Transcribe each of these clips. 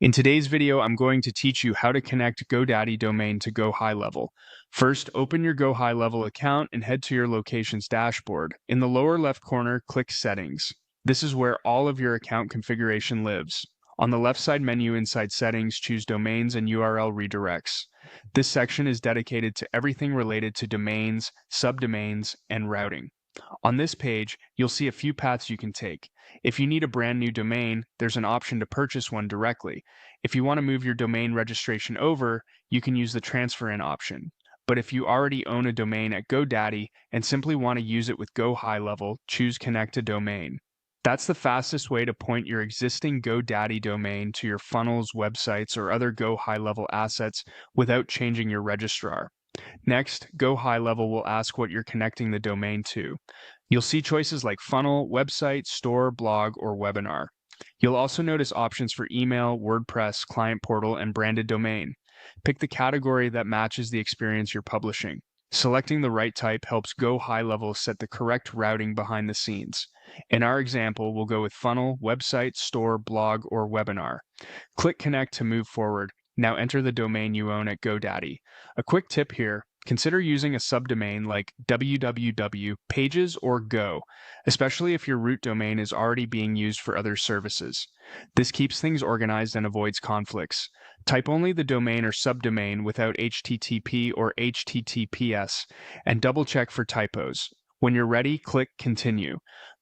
In today's video, I'm going to teach you how to connect GoDaddy domain to GoHighLevel. First, open your GoHighLevel account and head to your location's dashboard. In the lower left corner, click Settings. This is where all of your account configuration lives. On the left side menu inside Settings, choose Domains and URL Redirects. This section is dedicated to everything related to domains, subdomains, and routing. On this page, you'll see a few paths you can take. If you need a brand new domain, there's an option to purchase one directly. If you want to move your domain registration over, you can use the transfer in option. But if you already own a domain at GoDaddy and simply want to use it with GoHighLevel, choose Connect a Domain. That's the fastest way to point your existing GoDaddy domain to your funnels, websites, or other GoHighLevel assets without changing your registrar. Next, GoHighLevel will ask what you're connecting the domain to. You'll see choices like funnel, website, store, blog, or webinar. You'll also notice options for email, WordPress, client portal, and branded domain. Pick the category that matches the experience you're publishing. Selecting the right type helps GoHighLevel set the correct routing behind the scenes. In our example, we'll go with funnel, website, store, blog, or webinar. Click Connect to move forward. Now enter the domain you own at GoDaddy. A quick tip here, consider using a subdomain like www, pages, or go, especially if your root domain is already being used for other services. This keeps things organized and avoids conflicts. Type only the domain or subdomain without HTTP or HTTPS, and double check for typos. When you're ready, click Continue.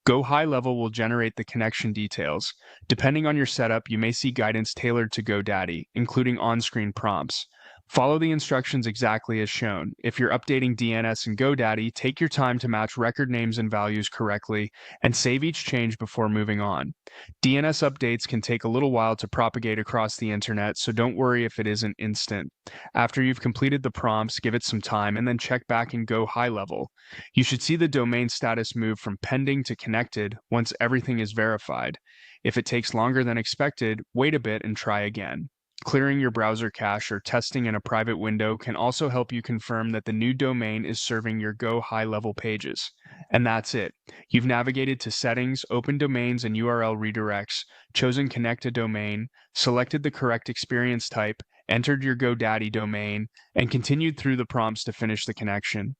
GoHighLevel will generate the connection details. Depending on your setup, you may see guidance tailored to GoDaddy, including on-screen prompts. Follow the instructions exactly as shown. If you're updating DNS in GoDaddy, take your time to match record names and values correctly, and save each change before moving on. DNS updates can take a little while to propagate across the internet, so don't worry if it isn't instant. After you've completed the prompts, give it some time, and then check back in GoHighLevel. You should see the domain status move from pending to connected once everything is verified. If it takes longer than expected, wait a bit and try again. Clearing your browser cache or testing in a private window can also help you confirm that the new domain is serving your GoHighLevel pages. And that's it. You've navigated to Settings, Open Domains and URL Redirects, chosen Connect a Domain, selected the correct experience type, entered your GoDaddy domain, and continued through the prompts to finish the connection.